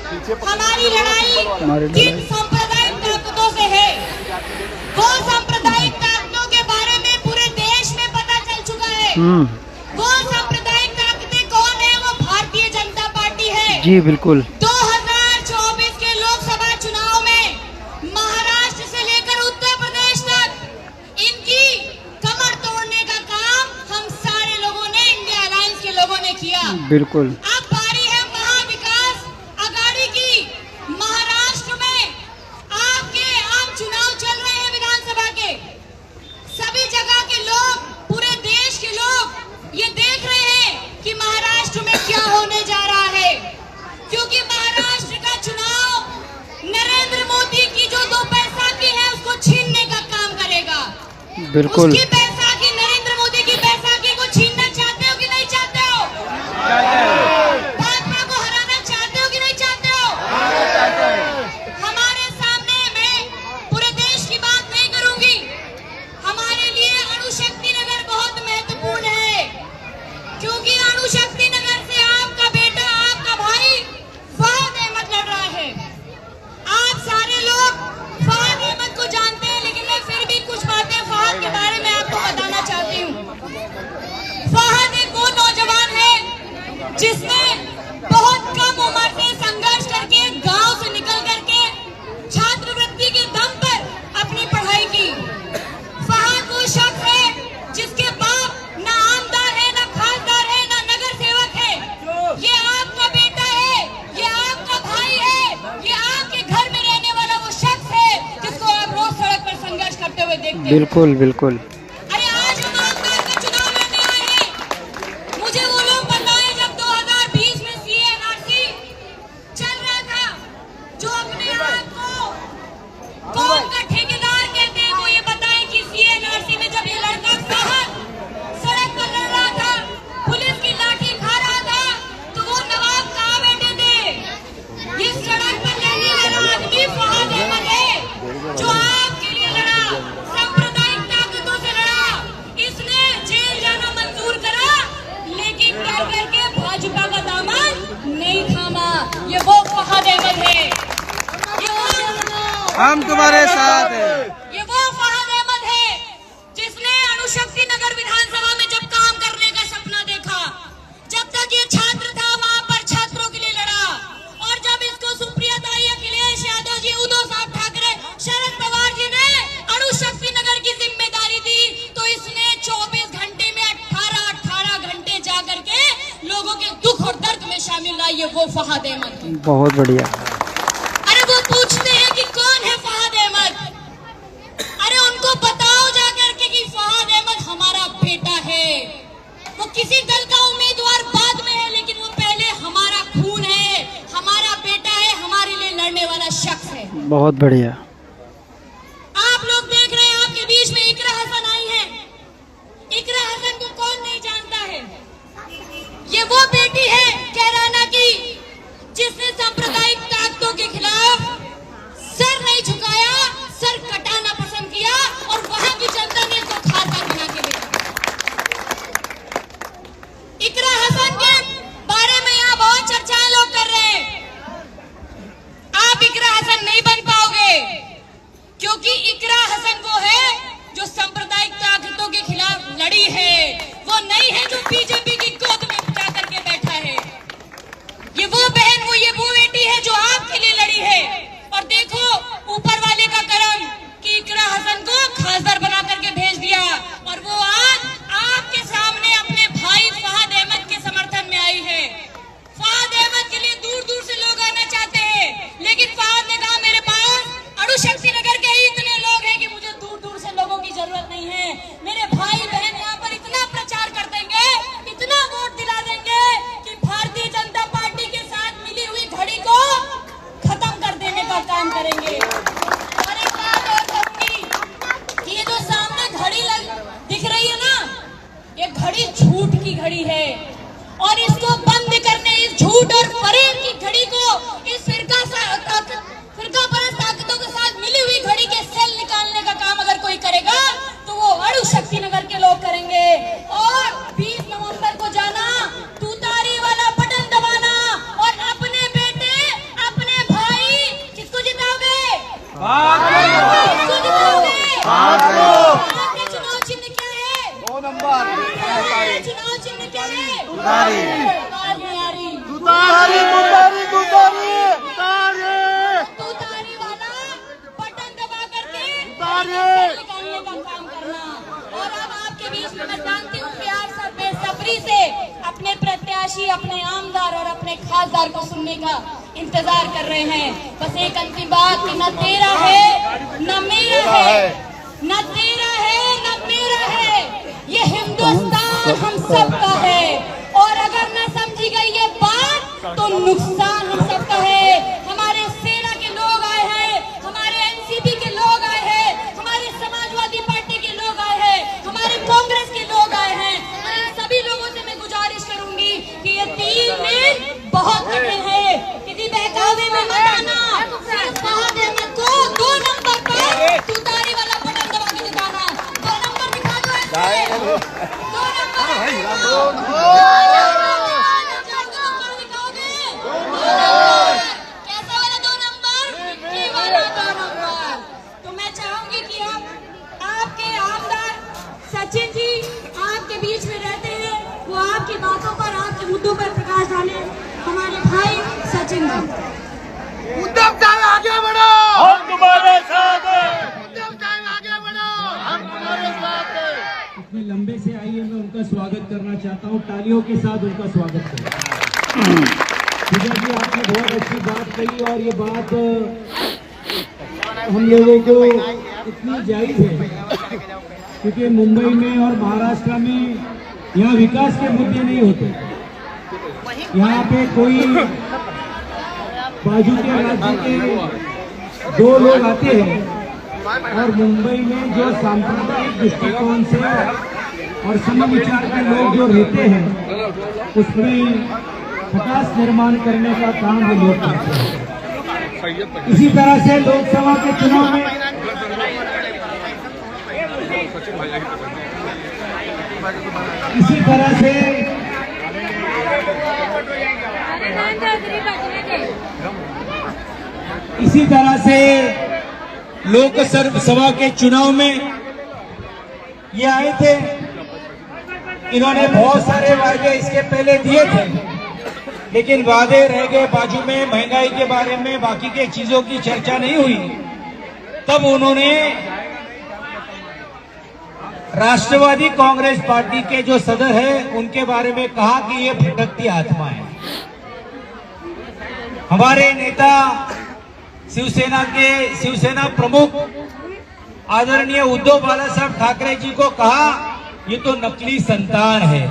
हमारी लड़ाई किन सांप्रदायिक ताकतों से है, वो सांप्रदायिक ताकतों के बारे में पूरे देश में पता चल चुका है। वो सांप्रदायिक ताकतें कौन है? वो भारतीय जनता पार्टी है। जी बिल्कुल। 2024 के लोकसभा चुनाव में महाराष्ट्र से लेकर उत्तर प्रदेश तक इनकी कमर तोड़ने का काम हम सारे लोगों ने, इंडिया अलायंस के लोगों ने किया। बिल्कुल। अब बारी है महाविकास आघाड़ी की। महाराष्ट्र में आपके आम चुनाव चल रहे हैं विधानसभा के। सभी जगह के लोग, पूरे देश के लोग ये देख रहे हैं कि महाराष्ट्र में क्या होने जा रहा है, क्योंकि महाराष्ट्र का चुनाव नरेंद्र मोदी की जो 2 पैसा की है उसको छीनने का काम करेगा। बिल्कुल। उसकी पैसा की, नरेंद्र मोदी की पैसा की को छीनना चाहते हो कि नहीं चाहते हो? भाजपा को हराना चाहते हो कि नहीं चाहते हो? हमारे सामने, मैं पूरे देश की बात नहीं करूंगी, हमारे लिए अणुशक्ति नगर बहुत महत्वपूर्ण है, क्योंकि अणुशक्ति नगर से आपका बेटा, आपका भाई फहद अहमद लड़ रहा है। आप सारे लोग फहद अहमद को जानते हैं, लेकिन मैं फिर भी कुछ बातें फहद के बारे में आपको बताना चाहती हूँ। फहद एक वो नौजवान है जिसने बहुत कम उम्र से संघर्ष करके, गांव से निकल करके छात्रवृत्ति के दम पर अपनी पढ़ाई की। फहद वो शख्स है जिसके बाप ना आमदार है, ना खासदार है, ना नगर सेवक है। ये आपका बेटा है, ये आपका भाई है, ये आपके घर में रहने वाला वो शख्स है जिसको आप रोज सड़क पर संघर्ष करते हुए देखते हैं। बिल्कुल बिल्कुल। अरे आज हम आमदार का चुनाव लड़ने आए हैं। मुझे वो लोग बताएं, जब 2020 में सीएनआरसी चल रहा था, जो अपने आप को कौन का ठेकेदार कहते हैं, वो ये बताएं कि सीएनआरसी में जब ये लड़का फहद सड़क पर लड़ रहा था, पुलिस की लाठी खा रहा था, तो वो नवाब कहाँ बैठे थे? ये सड़क पर लड़ने वाला आदमी फहद अहमद है, जो आपके लिए लड़ा, सांप्रदायिक ताकतों से लड़ा। इसने जेल जाना मंजूर करा, लेकिन डर करके भाजपा का दामन नहीं थामा। ये वो फहद अहमद है, ये वो, हम तुम्हारे साथ हैं। ये वो फहद अहमद है जिसने अणुशक्ति नगर विधानसभा में जब काम करने का सपना देखा, जब तक ये छात्र था वहां पर छात्रों के लिए लड़ा, और जब इसको सुप्रिया ताई, अखिलेश यादव जी, उद्धव साहब ठाकरे, शरद पवार जी ने अणुशक्ति नगर की जिम्मेदारी दी, तो इसने 24 घंटे में 18 घंटे जाकर के लोगों के दुख और दर्द में शामिल रहा। ये वो फहद अहमद है। बहुत बढ़िया। अरे वो पूछते हैं कि कौन है फहद अहमद? अरे उनको बताओ जाकर के कि फहद अहमद हमारा बेटा है। वो किसी दल का उम्मीदवार बाद में है, लेकिन वो पहले हमारा खून है, हमारा बेटा है, हमारे लिए लड़ने वाला शख्स है। बहुत बढ़िया। आप लोग देख रहे हैं, आपके बीच में इकरा हसन आई है। इकरा हसन को कौन नहीं जानता है? ये वो बेटी है कैराना की, जिसने सांप्रदायिक ताकतों के खिलाफ सर नहीं झुकाया, सर कटाना पसंद किया, और वहां की जनता ने इसको खाता बना के देखा। इकरा हसन के बारे में यहाँ बहुत चर्चाएं लोग कर रहे हैं। आप इकरा हसन नहीं बन पाओगे। किसको जिताओगे? आपका चुनाव चिन्ह क्या है? 2 नंबर। आपका चुनाव चिन्ह क्या है? तुतारी। आवाज नहीं आ रही। तुतारी तुतारी तुतारी तुतारी तुतारी वाला बटन दबा करके तुतारी निकालने का काम करना। और अब आपके बीच में मैं जानती हूँ प्यार से बेसब्री से अपने प्रत्याशी, अपने आमदार और अपने खासदार को सुनने का इंतजार कर रहे हैं। बस एक अंतिम बात कि न तेरा है न मेरा है, न तेरा है न मेरा है, ये हिंदुस्तान हम सबका है। और अगर न समझी गई ये बात तो नुकसान हम सबका है। हमारे सेना के लोग आए हैं, हमारे एनसीपी के लोग आए हैं, हमारे समाजवादी पार्टी के लोग आए हैं, हमारे कांग्रेस के लोग आए हैं। और इन सभी लोगों से मैं गुजारिश करूंगी कि ये 3 दिन बहुत कठिन है। किसी बहकावे में मत आना, सिर्फ बहादुर मत को 2 नंबर पर तुतारी वाला बटन दबा के दिखाना। 2 नंबर दिखा दो ऐसे। 2 नंबर कैसा वाला 2 नंबर? ये वाला 2 नंबर। तो मैं चाहूंगी कि हम आपके आमदार सचिन जी आपके बीच में रहते हैं, वो आपकी बातों पर, आपके मुद्दों पर प्रकाश डालें। हमारे भाई सचिन जी। उद्धव साहब आगे बढ़ो, हम तुम्हारे साथ हैं। उद्धव साहब आगे बढ़ो, हम तुम्हारे साथ हैं। इतने लंबे से आइए, मैं उनका स्वागत करना चाहता हूँ, तालियों के साथ उनका स्वागत करें। विजय जी, आपने बहुत अच्छी बात कही और ये बात हम लोगों को इतनी जायज है क्योंकि मुंबई में और महाराष्ट्र में यहाँ विकास के मुद्दे नहीं होते। यहाँ पे कोई बाजू के राज्य के 2 लोग आते हैं और मुंबई में जो सांप्रदायिक दृष्टिकोण से और समविचार के लोग जो रहते हैं उसमें खटास निर्माण करने का काम वो लोग करते हैं। इसी तरह से लोकसभा के चुनाव में इसी तरह से लोकसभा के चुनाव में ये आए थे। इन्होंने बहुत सारे वादे इसके पहले दिए थे, लेकिन वादे रह गए बाजू में। महंगाई के बारे में, बाकी के चीजों की चर्चा नहीं हुई। तब उन्होंने राष्ट्रवादी कांग्रेस पार्टी के जो सदर है उनके बारे में कहा कि ये भटकती आत्मा है। हमारे नेता शिवसेना प्रमुख आदरणीय उद्धव बाला साहब ठाकरे जी को कहा ये तो नकली संतान है।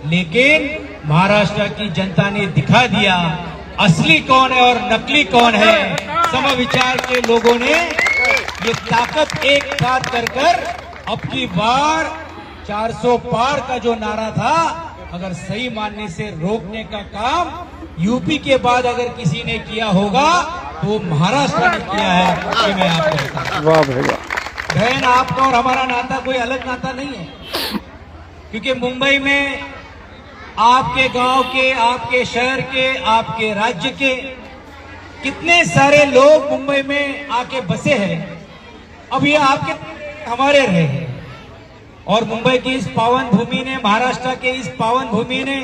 लेकिन महाराष्ट्र की जनता ने दिखा दिया असली कौन है और नकली कौन है। समविचार के लोगों ने ये ताकत एक साथ कर अब की बार 400 पार का जो नारा था, अगर सही मानने से रोकने का काम यूपी के बाद अगर किसी ने किया होगा तो महाराष्ट्र ने किया है। ये मैं आपको बताता हूं। वाह भाई वाह। बहन, आपका और हमारा नाता कोई अलग नाता नहीं है, क्योंकि मुंबई में आपके गांव के, आपके शहर के, आपके राज्य के कितने सारे लोग मुंबई में आके बसे हैं। अब ये आपके हमारे रहे हैं और मुंबई की इस पावन भूमि ने, महाराष्ट्र के इस पावन भूमि ने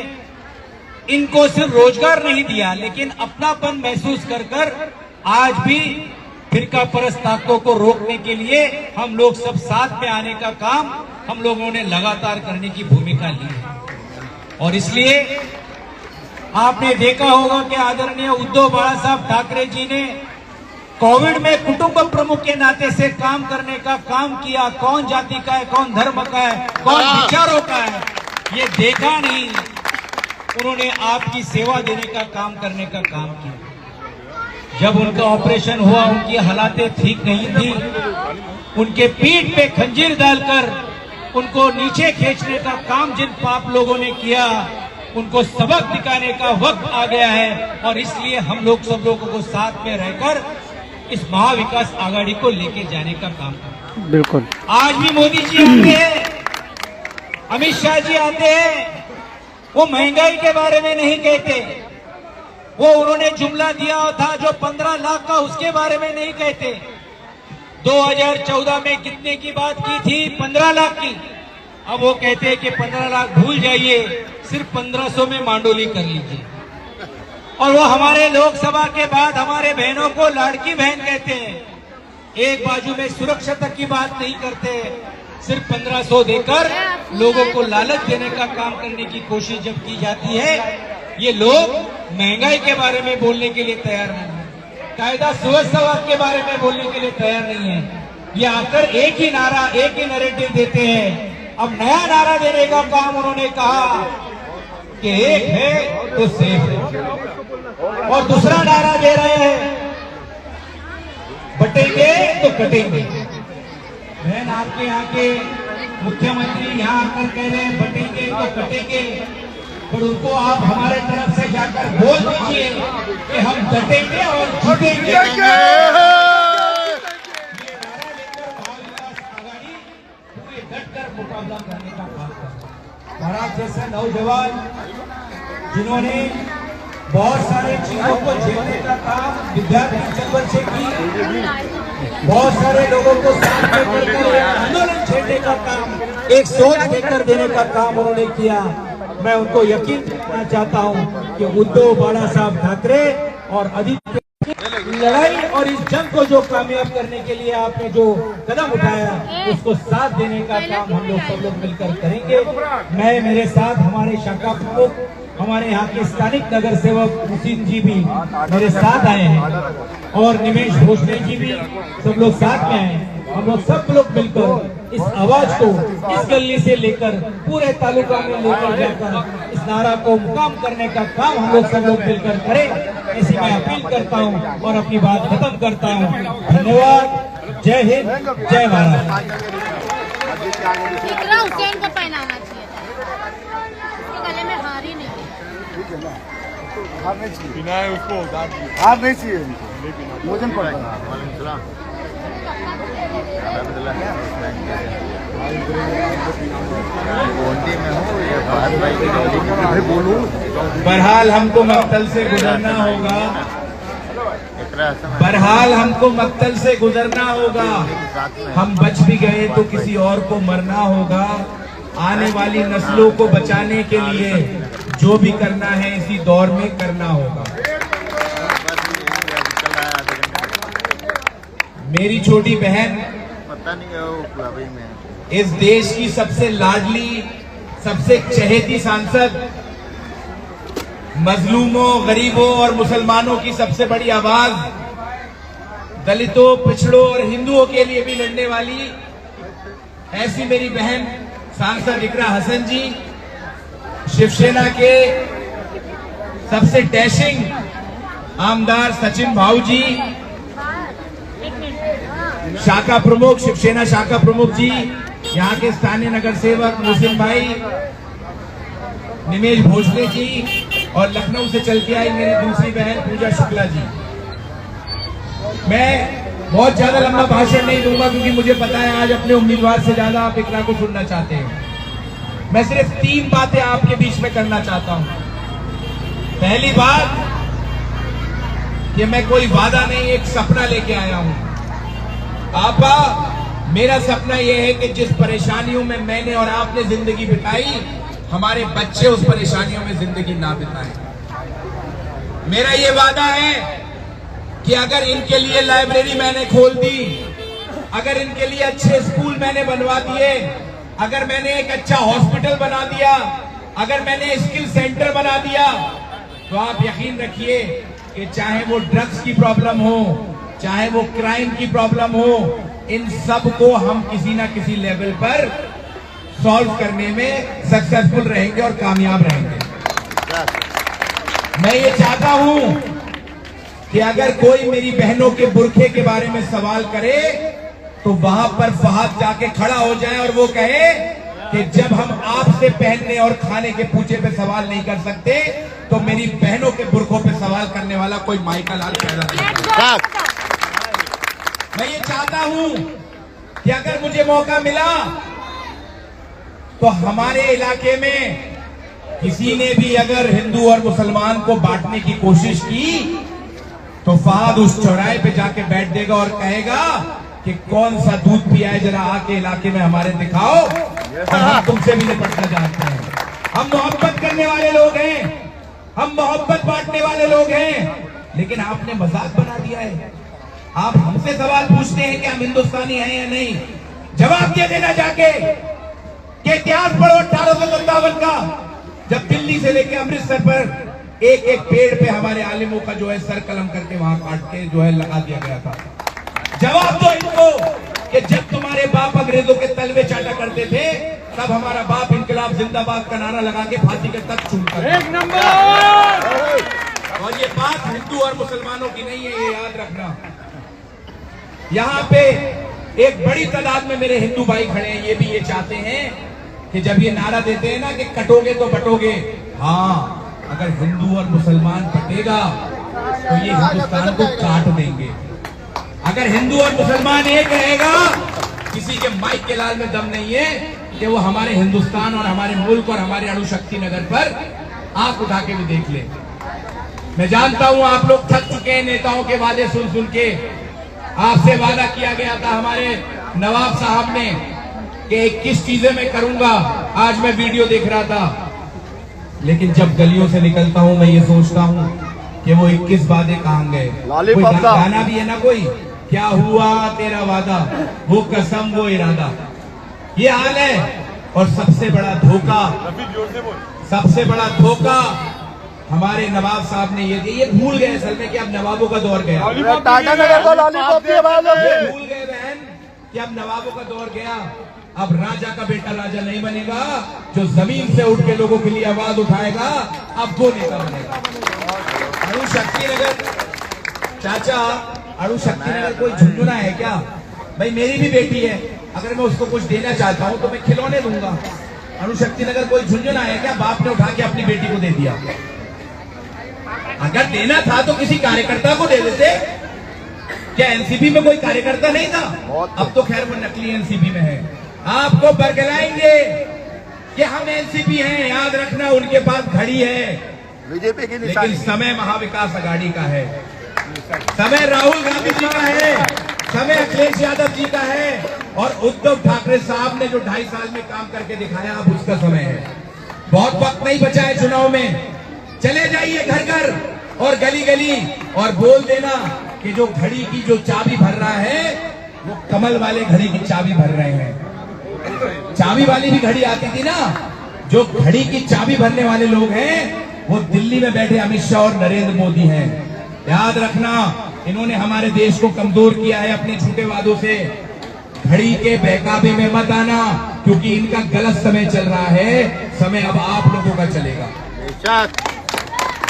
इनको सिर्फ रोजगार नहीं दिया, लेकिन अपनापन महसूस कर आज भी फिरका परस्त ताकतों को रोकने के लिए हम लोग सब साथ में आने का काम हम लोगों ने लगातार करने की भूमिका ली है। और इसलिए आपने देखा होगा कि आदरणीय उद्धव बाला साहब ठाकरे जी ने कोविड में कुटुंब प्रमुख के नाते से काम करने का काम किया। कौन जाति का है, कौन धर्म का है, कौन विचारों का है, ये देखा नहीं। उन्होंने आपकी सेवा देने का काम करने का काम किया। जब उनका ऑपरेशन हुआ, उनकी हालातें ठीक नहीं थी, उनके पीठ पे खंजीर डालकर उनको नीचे खींचने का काम जिन पाप लोगों ने किया, उनको सबक दिखाने का वक्त आ गया है। और इसलिए हम लोग सब लोगों को साथ में रहकर इस महाविकास आघाड़ी को लेके जाने का काम करें। बिल्कुल। आज भी मोदी जी आते हैं, अमित शाह जी आते हैं, वो महंगाई के बारे में नहीं कहते, वो उन्होंने जुमला दिया था जो 15 लाख का, उसके बारे में नहीं कहते। 2014 में कितने की बात की थी? 15 लाख की। अब वो कहते हैं कि 15 लाख भूल जाइए, सिर्फ 1500 में मांडोली कर लीजिए। और वो हमारे लोकसभा के बाद हमारे बहनों को लाड़की बहन कहते हैं। एक बाजू में सुरक्षा तक की बात नहीं करते, सिर्फ 1500 देकर लोगों को लालच देने का काम करने की कोशिश जब की जाती है, ये लोग महंगाई के बारे में बोलने के लिए तैयार नहीं है, कायदा सुव्यवस्था के बारे में बोलने के लिए तैयार नहीं है। ये आकर एक ही नारा, एक ही नैरेटिव देते हैं। अब नया नारा देने का काम उन्होंने कहा कि एक है तो सेफ है, और दूसरा नारा दे रहे हैं बटेंगे तो कटेंगे। बहन, आपके यहाँ के मुख्यमंत्री यहाँ आकर कह रहे हैं बटेंगे तो कटेंगे, पर उनको आप हमारे तरफ से जाकर बोल दीजिए कि हम डटेंगे और जीतेंगे। डटकर मुकाबला करने का काम करें। महाराज जैसे नौजवान जिन्होंने बहुत सारे चीजों को झेलने का काम विद्यार्थी चक्कर से की, बहुत सारे लोगों को साथ में करके आंदोलन छेड़ने का काम, एक सोच देकर देने का काम उन्होंने किया। मैं उनको यकीन दिलाना चाहता हूं कि उद्धव बाला साहब ठाकरे और आदित्य लड़ाई और इस जंग को जो कामयाब करने के लिए आपने जो कदम उठाया, उसको साथ देने का काम हम लोग सब लोग मिलकर करेंगे। मैं, मेरे साथ हमारे शाखा प्रमुख, हमारे यहाँ के स्थानिक नगर सेवक मुसीन जी भी मेरे साथ आए हैं, और निमेश भोसले जी भी, सब लोग साथ में आए। हम लोग सब लोग मिलकर इस आवाज को इस गली से लेकर पूरे तालुका में लेकर जाकर इस नारा को मुकाम करने का काम हम लोग सब लोग मिलकर करें, ऐसी मैं अपील करता हूं और अपनी बात खत्म करता हूं। धन्यवाद। जय हिंद, जय भारत। इकरा हुसैन को पहनाना चाहिए था, उसके गले में हार ही नहीं है। हार नहीं चाहिए, बिना उसको हार नहीं चाहिए, भोजन पड़ेगा। बहरहाल हमको मक्तल से गुजरना होगा, बहरहाल हमको मक्तल से गुजरना होगा। हम बच भी गए तो किसी और को मरना होगा। आने वाली नस्लों को बचाने के लिए जो भी करना है इसी दौर में करना होगा। मेरी छोटी बहन, इस देश की सबसे लाडली, सबसे चहेती सांसद, मजलूमों, गरीबों और मुसलमानों की सबसे बड़ी आवाज, दलितों, पिछड़ों और हिंदुओं के लिए भी लड़ने वाली ऐसी मेरी बहन सांसद इकरा हसन जी, शिवसेना के सबसे डैशिंग आमदार सचिन भाऊ जी, शाखा प्रमुख, शिवसेना शाखा प्रमुख जी, यहाँ के स्थानीय नगर सेवक मुहसिन भाई, निमेश भोसले जी, और लखनऊ से चल के आई मेरी दूसरी बहन पूजा शुक्ला जी। मैं बहुत ज्यादा लंबा भाषण नहीं दूंगा क्योंकि मुझे पता है आज अपने उम्मीदवार से ज्यादा आप इकरा को सुनना चाहते हैं। मैं सिर्फ 3 बातें आपके बीच में करना चाहता हूं। पहली बात कि मैं कोई वादा नहीं, एक सपना लेके आया हूं। आपा, मेरा सपना यह है कि जिस परेशानियों में मैंने और आपने जिंदगी बिताई, हमारे बच्चे उस परेशानियों में जिंदगी ना बिताएं। मेरा ये वादा है कि अगर इनके लिए लाइब्रेरी मैंने खोल दी, अगर इनके लिए अच्छे स्कूल मैंने बनवा दिए, अगर मैंने एक अच्छा हॉस्पिटल बना दिया, अगर मैंने स्किल सेंटर बना दिया, तो आप यकीन रखिए कि चाहे वो ड्रग्स की प्रॉब्लम हो, चाहे वो क्राइम की प्रॉब्लम हो, इन सब को हम किसी ना किसी लेवल पर सॉल्व करने में सक्सेसफुल रहेंगे और कामयाब रहेंगे। मैं ये चाहता हूं कि अगर कोई मेरी बहनों के बुरखे के बारे में सवाल करे तो वहां पर फहद जाके खड़ा हो जाए और वो कहे कि जब हम आपसे पहनने और खाने के पूछे पे सवाल नहीं कर सकते तो मेरी बहनों के बुरखों पे सवाल करने वाला कोई माइका लाल पैदा नहीं। मैं ये चाहता हूं कि अगर मुझे मौका मिला तो हमारे इलाके में किसी ने भी अगर हिंदू और मुसलमान को बांटने की कोशिश की तो फहद उस चौराहे पे जाके बैठ देगा और कहेगा कि कौन सा दूध पिया है, जरा आके इलाके में हमारे दिखाओ और हम तुमसे भी निपटना जानते हैं। हम मोहब्बत करने वाले लोग हैं, हम मोहब्बत बांटने वाले लोग हैं, लेकिन आपने मजाक बना दिया है। आप हमसे सवाल पूछते हैं कि हम हिंदुस्तानी हैं या नहीं। जवाब दे देना जाके कि इतिहास पढ़ो 1857 का, जब दिल्ली से लेकर अमृतसर पर एक एक पेड़ पे हमारे आलिमों का जो है सर कलम करके वहां काट के जो है लगा दिया गया था। जवाब दो इनको कि जब तुम्हारे बाप अंग्रेजों के तलवे चाटा करते थे तब हमारा बाप इंकलाब जिंदाबाद का नारा लगा के फांसी के तख्त चूमता था। 1 नंबर। और ये बात हिंदू और मुसलमानों की नहीं है, ये याद रखना। यहाँ पे एक बड़ी तादाद में मेरे हिंदू भाई खड़े हैं, ये भी ये चाहते हैं कि जब ये नारा देते हैं ना कि कटोगे तो बटोगे, हाँ अगर हिंदू और मुसलमान बटेगा तो ये हिंदुस्तान को काट देंगे। अगर हिंदू और मुसलमान एक रहेगा, किसी के माइक के लाल में दम नहीं है कि वो हमारे हिंदुस्तान और हमारे मुल्क और हमारे अणुशक्ति नगर पर आंख उठा के भी देख ले। मैं जानता हूं आप लोग थक चुके हैं नेताओं के वादे सुन सुन के। आपसे वादा किया गया था हमारे नवाब साहब ने कि 21 चीजें मैं करूंगा। आज मैं वीडियो देख रहा था, लेकिन जब गलियों से निकलता हूं मैं ये सोचता हूं कि वो 21 वादे कहां गए। कोई गाना भी है ना, कोई क्या हुआ तेरा वादा, वो कसम वो इरादा, ये हाल है। और सबसे बड़ा धोखा हमारे नवाब साहब ने ये भूल गए असल में कि अब नवाबों का दौर गया। टाटा नगर को लॉलीपॉप की आवाज होगी। भूल गए बहन कि अब नवाबों का दौर गया। अब राजा का बेटा राजा नहीं बनेगा, जो जमीन से उठ के लोगों के लिए आवाज उठाएगा अब वो नेता बनेगा। अणुशक्ति नगर, चाचा अणुशक्ति नगर कोई झुंझुना है क्या? भाई मेरी भी बेटी है, अगर मैं उसको कुछ देना चाहता हूं तो मैं खिलौने दूंगा। अणुशक्ति नगर कोई झुंझुना है क्या? बाप ने उठा के अपनी बेटी को दे दिया। अगर देना था तो किसी कार्यकर्ता को दे देते। क्या एनसीपी में कोई कार्यकर्ता नहीं था? अब तो खैर वो नकली एनसीपी में है। आपको बरगलाएंगे कि हम एनसीपी हैं, याद रखना उनके पास घड़ी है बीजेपी की लेकिन समय महाविकास अघाड़ी का है, समय राहुल गांधी जी का है, समय अखिलेश यादव जी का है और उद्धव ठाकरे साहब ने जो 2.5 साल में काम करके दिखाया अब उसका समय है। बहुत वक्त नहीं बचा है चुनाव में। चले जाइए घर घर और गली गली और बोल देना कि जो घड़ी की जो चाबी भर रहा है वो कमल वाले घड़ी की चाबी भर रहे हैं। चाबी वाली भी घड़ी आती थी ना, जो घड़ी की चाबी भरने वाले लोग हैं वो दिल्ली में बैठे अमित शाह और नरेंद्र मोदी हैं। याद रखना, इन्होंने हमारे देश को कमजोर किया है अपने झूठे वादों से। घड़ी के बहकावे में मत आना, क्योंकि इनका गलत समय चल रहा है, समय अब आप लोगों का चलेगा।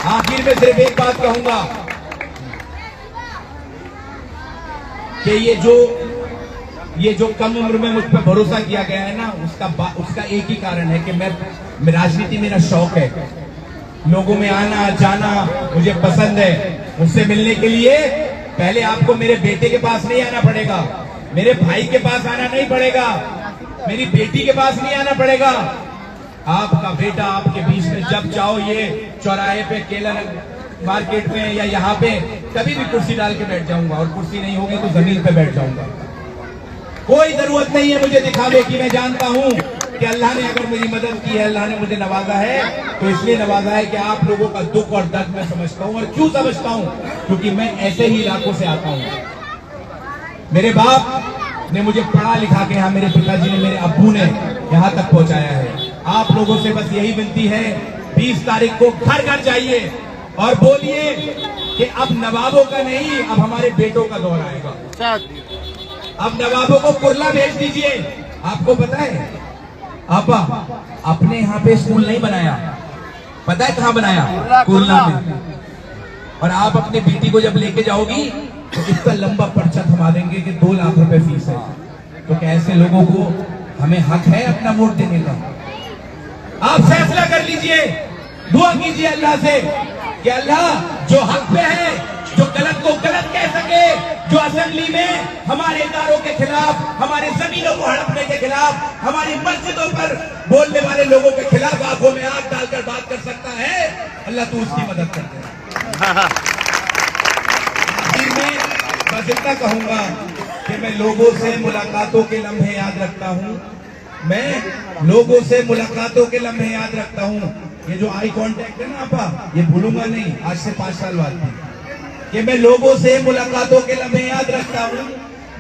आखिर में सिर्फ एक बात कहूंगा कि ये जो कम उम्र में मुझ पर भरोसा किया गया है ना, उसका एक ही कारण है कि मैं राजनीति मेरा शौक है, लोगों में आना जाना मुझे पसंद है। मुझसे मिलने के लिए पहले आपको मेरे बेटे के पास नहीं आना पड़ेगा, मेरे भाई के पास आना नहीं पड़ेगा, मेरी बेटी के पास नहीं आना पड़ेगा। आपका बेटा आपके बीच में जब चाहो ये चौराहे पे, केला मार्केट में या यहाँ पे कभी भी कुर्सी डाल के बैठ जाऊंगा, और कुर्सी नहीं होगी तो जमीन पे बैठ जाऊंगा। कोई जरूरत नहीं है मुझे दिखावे की। मैं जानता हूं कि अल्लाह ने अगर मेरी मदद की है, अल्लाह ने मुझे नवाजा है, तो इसलिए नवाजा है कि आप लोगों का दुख और दर्द मैं समझता हूं। और क्यों समझता हूं? क्योंकि मैं ऐसे ही इलाकों से आता हूं। मेरे बाप ने मुझे पढ़ा लिखा के यहाँ, मेरे पिताजी ने, मेरे अब्बू ने यहाँ तक पहुंचाया है। आप लोगों से बस यही विनती है, 20 तारीख को घर घर जाइए और बोलिए कि अब नवाबों का नहीं, अब हमारे बेटों का दौर आएगा। अब नवाबों को कुरला भेज दीजिए। आपको पता है आपा अपने यहाँ पे स्कूल नहीं बनाया, पता है कहाँ बनाया? कुरला में। और आप अपनी बेटी को जब लेके जाओगी तो इतना लंबा पर्चा थमा देंगे कि 2 लाख रुपए फीस है। तो कैसे लोगों को हमें हक है अपना वोट देने का? आप फैसला कर लीजिए, दुआ कीजिए अल्लाह से कि अल्लाह जो हक पे है, जो गलत को गलत कह सके, जो असेंबली में हमारे इदारों के खिलाफ, हमारे जमीनों को हड़पने के खिलाफ, हमारी मस्जिदों पर बोलने वाले लोगों के खिलाफ आंखों में आग डालकर बात कर सकता है, अल्लाह तू उसकी मदद कर दे। आखिर में बस इतना कहूंगा कि मैं लोगों से मुलाकातों के लम्हे याद रखता हूं, मैं लोगों से मुलाकातों के लम्हे याद रखता हूं। ये जो आई कांटेक्ट है ना आपा, ये भूलूंगा नहीं, आज से 5 साल बाद भी, कि मैं लोगों से मुलाकातों के लम्हे याद रखता हूं।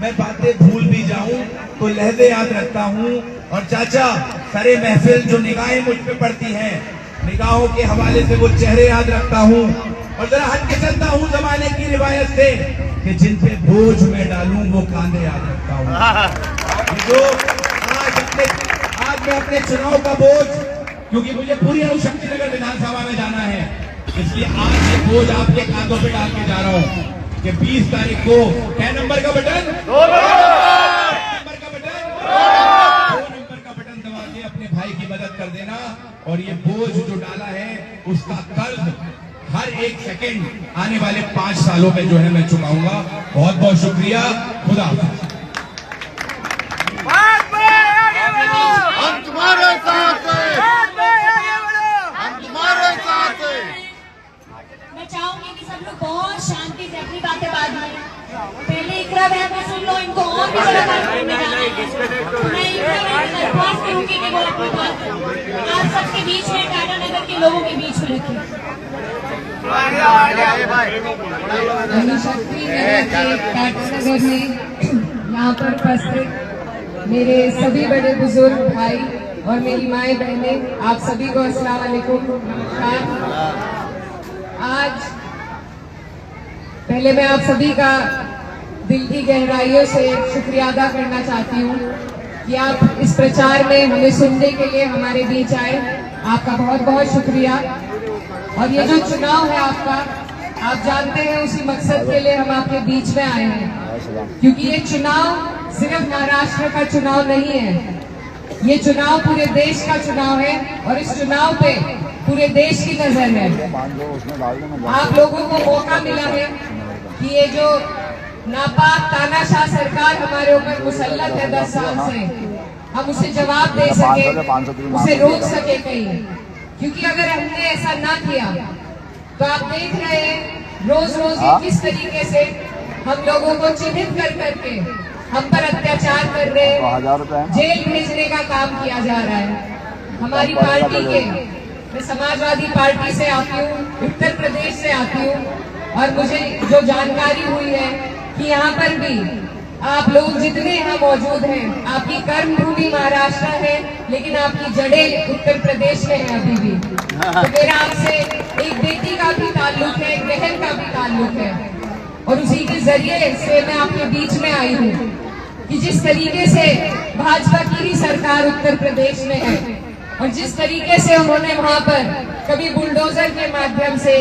मैं बातें भूल भी जाऊं तो लहजे याद रखता हूं। और चाचा, सारे महफिल जो निगाहें मुझ पे पड़ती हैं, निगाहों के हवाले से वो चेहरे याद रखता हूं। और जरा हट के चलता हूं जमाने की रिवायत से कि जिन पे बोझ में डालूं वो कांधे याद रखता हूं। ये जो आज मैं अपने चुनाव का बोझ, क्योंकि मुझे पूरी अणुशक्ति नगर विधानसभा में जाना है, इसलिए आज ये बोझ आपके कांधों पे डाल के जा रहा हूं कि 20 तारीख को क्या नंबर का बटन, 2 नंबर का बटन, 2 नंबर का बटन दबा के अपने भाई की मदद कर देना। और ये बोझ जो डाला है उसका कर्ज हर एक सेकंड आने वाले 5 सालों में जो है मैं चुकाऊंगा। बहुत बहुत शुक्रिया, खुदा हाफिज। हम तुम्हारे साथ हैं, हम तुम्हारे साथ हैं। मैं चाहूंगी कि सब लोग बहुत शांति से अपनी बातें बाद में, पहले इकरा बहन को सुन लो, इनको और भी जगह बात करने जाना है। मैं इकरा बहन से दरख्वास्त करूंगी कि वो अपनी बात आप सबके बीच में, टाटा नगर के लोगों के बीच में रखें। अणुशक्ति नगर के टाटा नगर में यहाँ पर उपस्थित मेरे सभी बड़े बुजुर्ग भाई और मेरी माएँ बहनें, आप सभी को अस्सलाम वालेकुम, नमस्कार। आज पहले मैं आप सभी का दिल की गहराइयों से शुक्रिया अदा करना चाहती हूँ कि आप इस प्रचार में हमें सुनने के लिए हमारे बीच आए। आपका बहुत बहुत शुक्रिया। और ये जो चुनाव है आपका, आप जानते हैं उसी मकसद के लिए हम आपके बीच में आए हैं, क्योंकि ये चुनाव सिर्फ महाराष्ट्र का चुनाव नहीं है, ये चुनाव पूरे देश का चुनाव है और इस चुनाव पे पूरे देश की नजर है। आप लोगों को मौका मिला है कि ये जो नापाक तानाशाह सरकार हमारे ऊपर मुसल्लत है 10 साल से, हम उसे जवाब दे सके, उसे रोक सके कहीं। क्योंकि अगर हमने ऐसा ना किया तो आप देख रहे हैं रोज रोज ये किस तरीके से हम लोगों को चिन्हित कर करके हम पर अत्याचार कर रहे हैं, जेल भेजने का काम किया जा रहा है। हमारी पार्टी के, मैं समाजवादी पार्टी से आती हूँ, उत्तर प्रदेश से आती हूँ, और मुझे जो जानकारी हुई है कि यहाँ पर भी आप लोग जितने यहाँ मौजूद हैं, आपकी कर्म भूमि महाराष्ट्र है लेकिन आपकी जड़ें उत्तर प्रदेश में है अभी भी। तो मेरा आपसे एक बेटी का भी ताल्लुक है, एक बहन का भी ताल्लुक है, और उसी के जरिए से मैं आपके बीच में आई हूँ कि जिस तरीके से भाजपा की ही सरकार उत्तर प्रदेश में है और जिस तरीके से उन्होंने वहां पर कभी बुलडोजर के माध्यम से,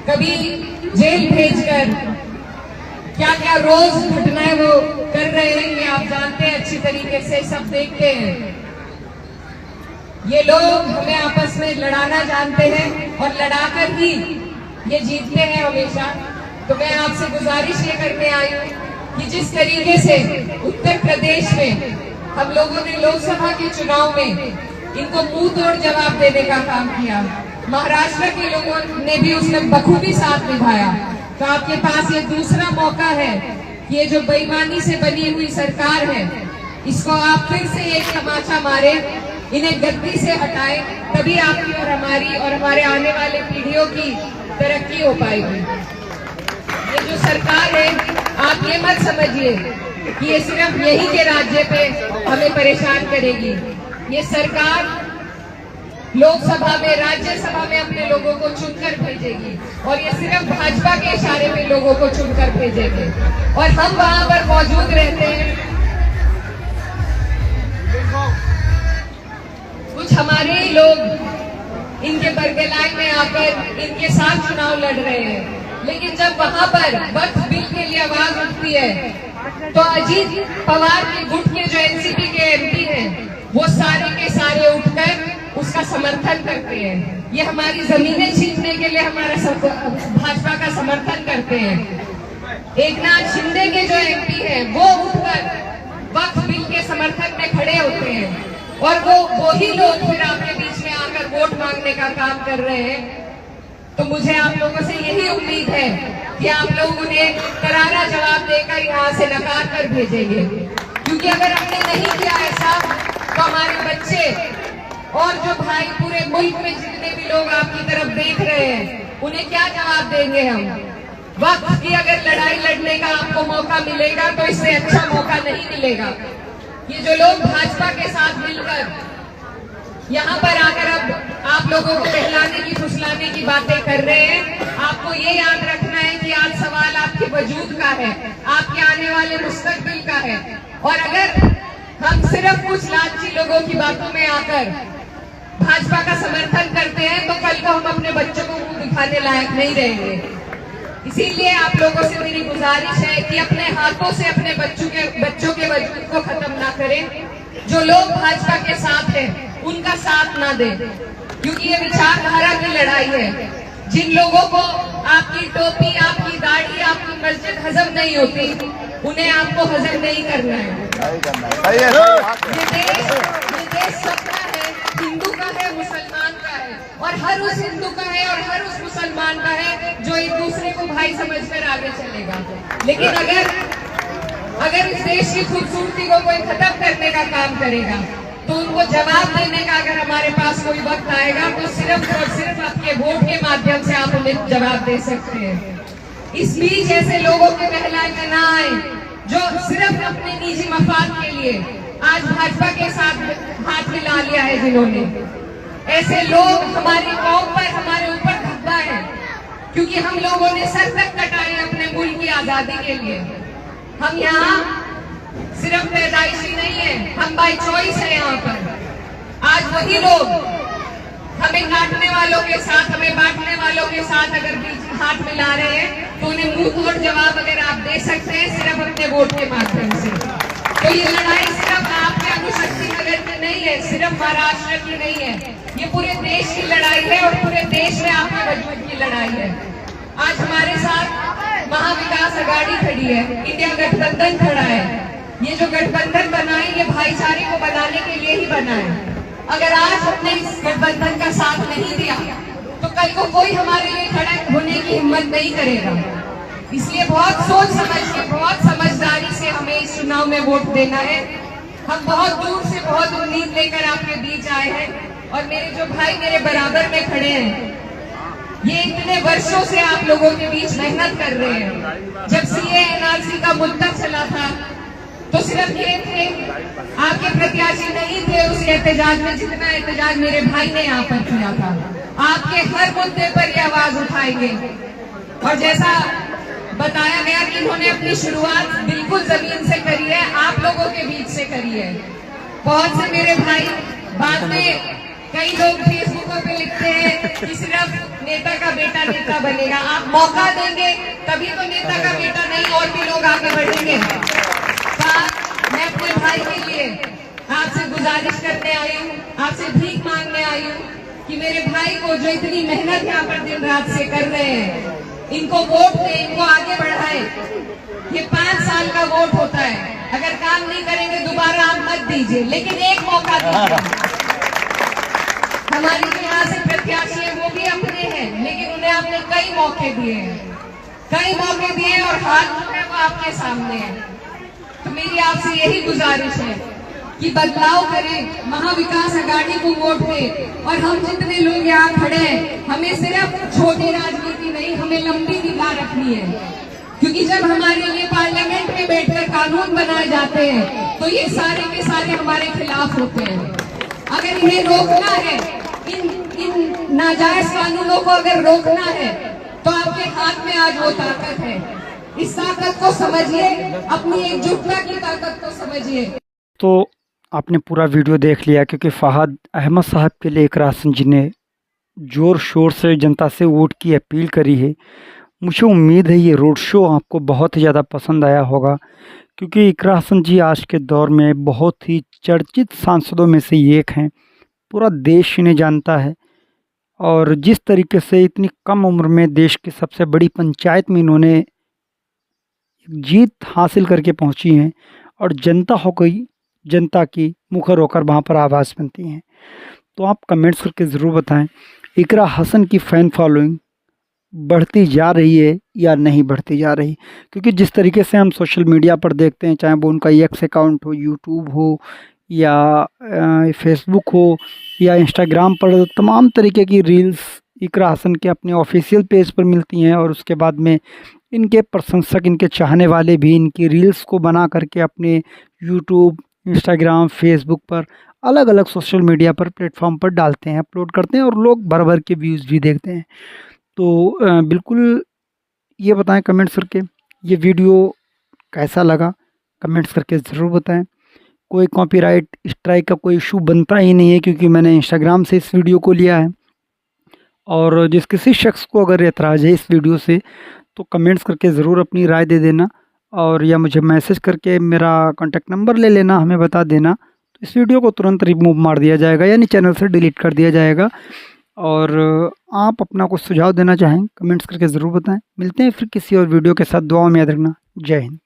कभी जेल भेजकर क्या क्या रोज घटनाएं वो कर रहे हैं, ये आप जानते हैं अच्छी तरीके से, सब देखते हैं। ये लोग हमें आपस में लड़ाना जानते हैं और लड़ाकर ही ये जीतते हैं हमेशा। तो मैं आपसे गुजारिश ये करने आई हूँ कि जिस तरीके से उत्तर प्रदेश में हम लोगों ने लोकसभा के चुनाव में इनको मुंह तोड़ जवाब देने का काम किया, महाराष्ट्र के लोगों ने भी उसमें बखूबी साथ निभाया। तो आपके पास ये दूसरा मौका है कि ये जो बेईमानी से बनी हुई सरकार है, इसको आप फिर से एक तमाचा मारे, इन्हें गद्दी से हटाए, तभी आपकी और हमारी और हमारे आने वाले पीढ़ियों की तरक्की हो पाएगी। ये जो सरकार है, आप ये मत समझिए कि ये सिर्फ यही के राज्य पे हमें परेशान करेगी। ये सरकार लोकसभा में, राज्यसभा में अपने लोगों को चुनकर भेजेगी और ये सिर्फ भाजपा के इशारे पे लोगों को चुनकर भेजेगी और हम वहां पर मौजूद रहते हैं। कुछ हमारे ही लोग इनके बरगलाई में आकर इनके साथ चुनाव लड़ रहे हैं, लेकिन जब वहां पर वक्फ बिल के लिए आवाज उठती है तो अजीत पवार के गुट के जो एनसीपी के एमपी हैं, वो सारे के सारे उठकर उसका समर्थन करते हैं। ये हमारी जमीनें छीनने के लिए हमारा भाजपा का समर्थन करते हैं। एकनाथ शिंदे के जो एमपी हैं, वो उठकर वक्फ बिल के समर्थन में खड़े होते हैं और वो ही लोग फिर आपके बीच में आकर वोट मांगने का काम कर रहे हैं, तो मुझे आप लोगों से यही उम्मीद है कि आप लोग उन्हें करारा जवाब देकर यहाँ से नकार कर भेजेंगे। क्योंकि अगर हमने नहीं किया ऐसा तो हमारे बच्चे और जो भाई पूरे मुल्क में जितने भी लोग आपकी तरफ देख रहे हैं उन्हें क्या जवाब देंगे हम। वक्त की अगर लड़ाई लड़ने का आपको मौका मिलेगा तो इससे अच्छा मौका नहीं मिलेगा। ये जो लोग भाजपा के साथ मिलकर यहाँ पर आकर अब आप लोगों को बहलाने की फुसलाने की बातें कर रहे हैं, आपको ये याद रखना है कि आज सवाल आपके वजूद का है, आपके आने वाले मुस्तकबिल का है। और अगर हम सिर्फ कुछ लालची लोगों की बातों में आकर भाजपा का समर्थन करते हैं तो कल को हम अपने बच्चों को मुंह दिखाने लायक नहीं रहेंगे। इसीलिए आप लोगों से मेरी गुजारिश है कि अपने हाथों से अपने बच्चों के वजूद को खत्म ना करें। जो लोग भाजपा के साथ हैं उनका साथ ना दें, क्योंकि ये विचारधारा की लड़ाई है। जिन लोगों को आपकी टोपी, आपकी दाढ़ी, आपकी मस्जिद हजम नहीं होती, उन्हें आपको हजम नहीं करना है। ये देश सबका है, हिंदू का है, मुसलमान का है, और हर उस हिंदू का है और हर उस मुसलमान का है जो एक दूसरे को भाई समझकर आगे चलेगा। लेकिन अगर इस देश की खूबसूरती को कोई खत्म करने का काम करेगा तो उनको जवाब देने का अगर हमारे पास कोई वक्त आएगा तो सिर्फ और सिर्फ आपके वोट के माध्यम से आप उन्हें जवाब दे सकते हैं। इस बीच ऐसे लोगों के बहलाए में ना आए जो सिर्फ अपने निजी मफाद के लिए आज भाजपा के साथ हाथ मिला लिया है। जिन्होंने ऐसे लोग हमारी कौम पर, हमारे ऊपर धब्बा है, क्योंकि हम लोगों ने सर तक कटाए अपने मुल्क की आजादी के लिए। हम यहाँ सिर्फ पैदाइशी नहीं है, हम बाय चॉइस है यहाँ पर। आज वही लोग हमें काटने वालों के साथ, हमें बांटने वालों के साथ अगर हाथ मिला रहे हैं तो उन्हें मुंह तोड़ जवाब अगर आप दे सकते हैं सिर्फ अपने वोट के माध्यम से, तो ये लड़ाई सिर्फ आपके अणुशक्ति नगर की नहीं है, सिर्फ महाराष्ट्र की नहीं है, ये पूरे देश की लड़ाई है और पूरे देश में आपके वजूद की लड़ाई है। आज हमारे साथ महाविकास अघाड़ी खड़ी है, इंडिया गठबंधन खड़ा है। ये जो गठबंधन बना है ये भाईचारे को बनाने के लिए ही बना है। अगर आज हमने इस गठबंधन का साथ नहीं दिया तो कल को कोई हमारे लिए खड़ा होने की हिम्मत नहीं करेगा। इसलिए बहुत सोच समझ के, बहुत समझदारी से हमें इस चुनाव में वोट देना है। हम बहुत दूर से बहुत उम्मीद लेकर आपके बीच आए हैं और मेरे जो भाई मेरे बराबर में खड़े हैं ये इतने वर्षों से आप लोगों के बीच मेहनत कर रहे हैं। जब सीए एनआरसी का मुद्दा चला था तो सिर्फ ये थे, आपके प्रत्याशी नहीं थे उस एहतजाज में जितना एहतजाज मेरे भाई ने यहाँ पर किया था। आपके हर मुद्दे पर ये आवाज उठाएंगे और जैसा बताया गया कि इन्होंने अपनी शुरुआत बिल्कुल जमीन से करी है, आप लोगों के बीच से करी है। बहुत से मेरे भाई बाद में कई लोग फेसबुकों पे लिखते हैं कि सिर्फ नेता का बेटा नेता बनेगा। आप मौका देंगे तभी तो नेता का बेटा नहीं और भी लोग आगे बढ़ेंगे। मैं अपने भाई के लिए आपसे गुजारिश करने आई हूँ, आपसे भीख मांगने आई हूँ कि मेरे भाई को जो इतनी मेहनत यहाँ पर दिन रात से कर रहे हैं इनको वोट दें, इनको आगे बढ़ाएं। ये 5 साल का वोट होता है, अगर काम नहीं करेंगे दोबारा आप मत दीजिए, लेकिन एक मौका दीजिए। हमारे जो यहाँ से प्रत्याशी है वो भी अपने हैं, लेकिन उन्हें आपने कई मौके दिए हैं, कई मौके दिए और हाथ जो है वो आपके सामने है। तो मेरी आपसे यही गुजारिश है कि बदलाव करें, महाविकास अघाड़ी को वोट दें और हम जितने लोग यहाँ खड़े हैं हमें सिर्फ छोटी राजनीति नहीं, हमें लंबी निगाह रखनी है। क्योंकि जब हमारे लिए पार्लियामेंट में बैठकर कानून बनाए जाते हैं तो ये सारे के सारे हमारे खिलाफ होते हैं। अगर इन्हें रोकना है, इन नाजायज कानूनों को अगर रोकना है तो आपके हाथ में आज वो ताकत है। इस ताकत को समझिए, अपनी एकजुटता की ताकत को समझिए। तो आपने पूरा वीडियो देख लिया, क्योंकि फहद अहमद साहब के लिए इकरा हसन जी ने ज़ोर शोर से जनता से वोट की अपील करी है। मुझे उम्मीद है ये रोड शो आपको बहुत ही ज़्यादा पसंद आया होगा, क्योंकि इकरा हसन जी आज के दौर में बहुत ही चर्चित सांसदों में से एक हैं। पूरा देश इन्हें जानता है और जिस तरीके से इतनी कम उम्र में देश की सबसे बड़ी पंचायत में इन्होंने जीत हासिल करके पहुंची हैं और जनता हो गई, जनता की मुखर होकर वहाँ पर आवाज़ बनती हैं। तो आप कमेंट्स करके ज़रूर बताएं, इकरा हसन की फ़ैन फॉलोइंग बढ़ती जा रही है या नहीं बढ़ती जा रही। क्योंकि जिस तरीके से हम सोशल मीडिया पर देखते हैं, चाहे वो उनका एक्स अकाउंट हो, यूट्यूब हो या फेसबुक हो या इंस्टाग्राम पर, तमाम तरीके की रील्स इकरा हसन के अपने ऑफिशियल पेज पर मिलती हैं। और उसके बाद में इनके प्रशंसक, इनके चाहने वाले भी इनकी रील्स को बना करके अपने यूट्यूब, इंस्टाग्राम, फेसबुक पर, अलग अलग सोशल मीडिया पर प्लेटफॉर्म पर डालते हैं, अपलोड करते हैं और लोग भर भर के व्यूज़ भी देखते हैं। तो बिल्कुल ये बताएं कमेंट्स करके ये वीडियो कैसा लगा, कमेंट्स करके ज़रूर बताएं। कोई कॉपीराइट स्ट्राइक का कोई इशू बनता ही नहीं है, क्योंकि मैंने इंस्टाग्राम से इस वीडियो को लिया है। और जिस किसी शख्स को अगर एतराज़ है इस वीडियो से, तो कमेंट्स करके ज़रूर अपनी राय दे देना, और या मुझे मैसेज करके मेरा कॉन्टैक्ट नंबर ले लेना, हमें बता देना। तो इस वीडियो को तुरंत रिमूव मार दिया जाएगा, यानी चैनल से डिलीट कर दिया जाएगा। और आप अपना कुछ सुझाव देना चाहें, कमेंट्स करके ज़रूर बताएं। मिलते हैं फिर किसी और वीडियो के साथ। दुआ में याद रखना। जय हिंद।